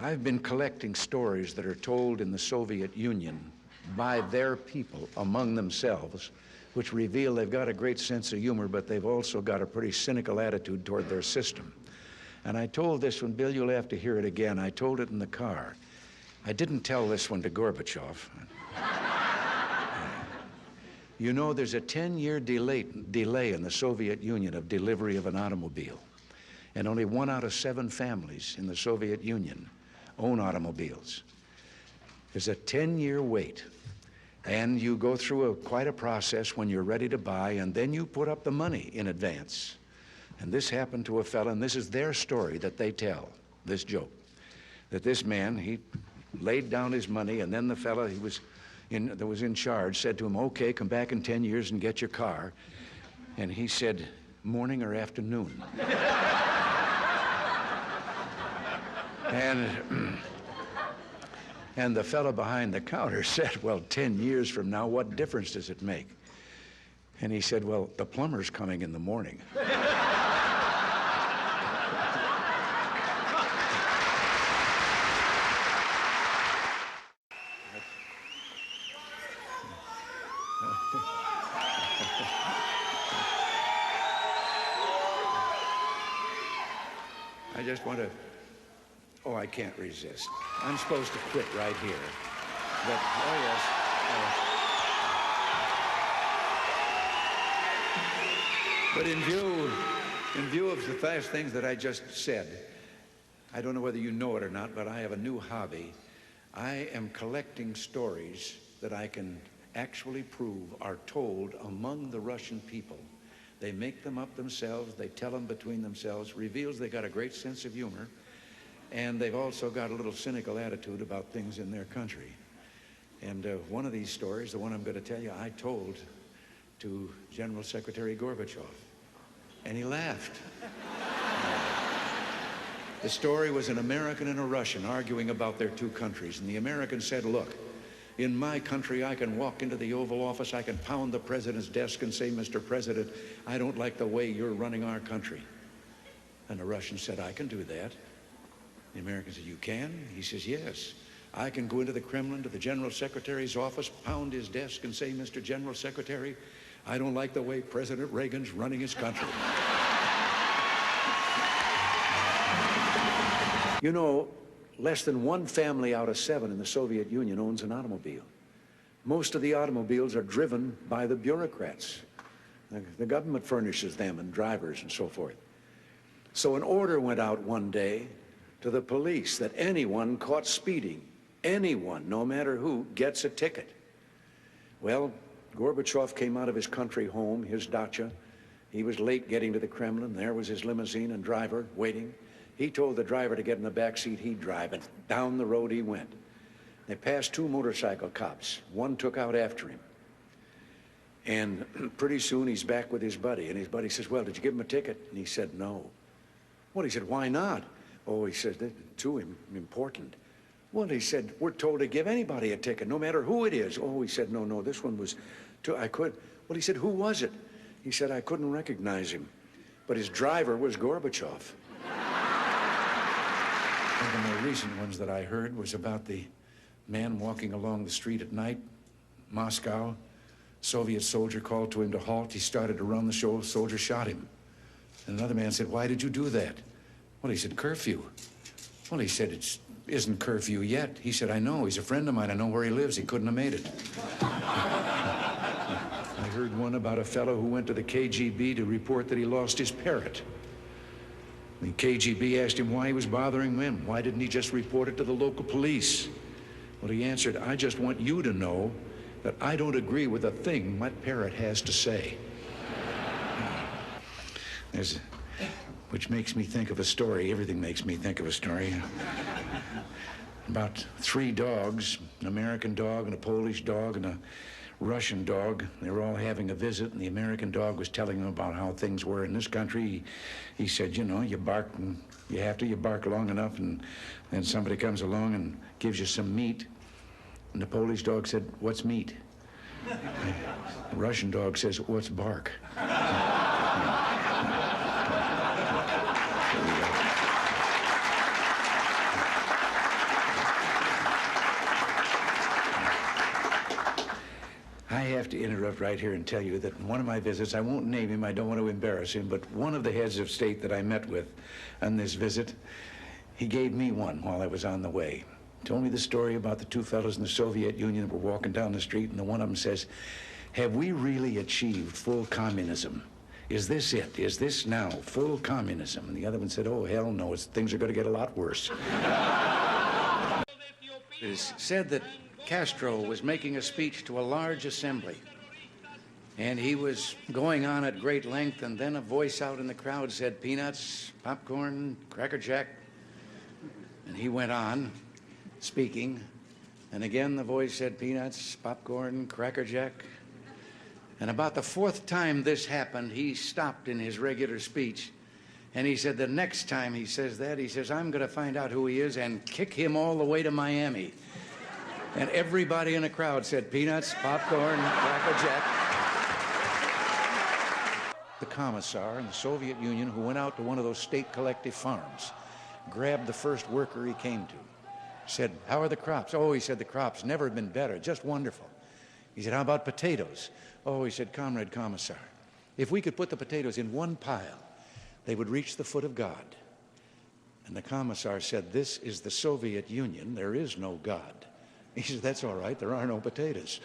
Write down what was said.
I've been collecting stories that are told in the Soviet Union by their people among themselves, which reveal they've got a great sense of humor, but they've also got a pretty cynical attitude toward their system. And I told this one, Bill, you'll have to hear it again. I told it in the car. I didn't tell this one to Gorbachev. You know, there's a 10-year delay in the Soviet Union of delivery of an automobile. And only 1 out of 7 families in the Soviet Union own automobiles. There's a 10-year wait. And you go through quite a process when you're ready to buy, and then you put up the money in advance. And this happened to a fella, and this is their story that they tell, this joke. That this man, he laid down his money, and then the fella that was in charge said to him, okay, come back in 10 years and get your car. And he said, morning or afternoon? And the fellow behind the counter said, well, 10 years from now, what difference does it make? And he said, well, the plumber's coming in the morning. I just want to, oh, I can't resist. I'm supposed to quit right here. But, oh yes. But in view of the fast things that I just said, I don't know whether you know it or not, but I have a new hobby. I am collecting stories that I can actually prove are told among the Russian people. They make them up themselves, they tell them between themselves, reveals they got a great sense of humor, and they've also got a little cynical attitude about things in their country. And one of these stories, the one I'm going to tell you, I told to General Secretary Gorbachev, and he laughed. The story was an American and a Russian arguing about their two countries, and the American said, look, in my country, I can walk into the Oval Office, I can pound the president's desk and say, Mr. President, I don't like the way you're running our country. And the Russian said, I can do that. The American said, you can? He says, yes. I can go into the Kremlin to the General Secretary's office, pound his desk and say, Mr. General Secretary, I don't like the way President Reagan's running his country. You know, less than 1 family out of 7 in the Soviet Union owns an automobile. Most of the automobiles are driven by the bureaucrats. The government furnishes them and drivers and so forth. So an order went out one day to the police that anyone caught speeding, anyone, no matter who, gets a ticket. Well, Gorbachev came out of his country home, his dacha. He was late getting to the Kremlin. There was his limousine and driver waiting. He told the driver to get in the back seat, he'd drive, and down the road he went. They passed 2 motorcycle cops. One took out after him. And pretty soon he's back with his buddy, and his buddy says, well, did you give him a ticket? And he said, no. Well, he said, why not? Oh, he said, they're too important. Well, he said, we're told to give anybody a ticket, no matter who it is. Oh, he said, no, this one was too, I could. Well, he said, who was it? He said, I couldn't recognize him, but his driver was Gorbachev. One of the more recent ones that I heard was about the man walking along the street at night, Moscow. Soviet soldier called to him to halt. He started to run. The soldier shot him. And another man said, why did you do that? Well, he said, curfew. Well, he said, it isn't curfew yet. He said, I know. He's a friend of mine. I know where he lives. He couldn't have made it. I heard one about a fellow who went to the KGB to report that he lost his parrot. The KGB asked him why he was bothering them. Why didn't he just report it to the local police? Well, he answered, I just want you to know that I don't agree with a thing my parrot has to say. Which makes me think of a story. Everything makes me think of a story. About 3 dogs, an American dog and a Polish dog and a Russian dog. They were all having a visit, and the American dog was telling them about how things were in this country. He said, you know, you bark, and you bark long enough, and then somebody comes along and gives you some meat. And the Polish dog said, what's meat? The Russian dog says, what's bark? have to interrupt right here and tell you that in one of my visits, I won't name him, I don't want to embarrass him, but one of the heads of state that I met with on this visit, he gave me one while I was on the way. Told me the story about the two fellows in the Soviet Union that were walking down the street, and the one of them says, "Have we really achieved full communism? Is this it? Is this now full communism?" And the other one said, "Oh, hell no, things are going to get a lot worse." It is said that Castro was making a speech to a large assembly, and he was going on at great length, and then a voice out in the crowd said, "Peanuts, popcorn, Cracker Jack." And he went on speaking, and again the voice said, "Peanuts, popcorn, Cracker Jack." And about the fourth time this happened, he stopped in his regular speech, and he said, the next time he says that, he says, "I'm going to find out who he is and kick him all the way to Miami." And everybody in the crowd said, "Peanuts, popcorn, Cracker Jack." The commissar in the Soviet Union who went out to one of those state collective farms, grabbed the first worker he came to, said, "How are the crops?" "Oh," he said, "the crops never been better, just wonderful." He said, "How about potatoes?" "Oh," he said, "Comrade Commissar, if we could put the potatoes in one pile, they would reach the foot of God." And the commissar said, "This is the Soviet Union. There is no God." He said, "That's all right. There are no potatoes."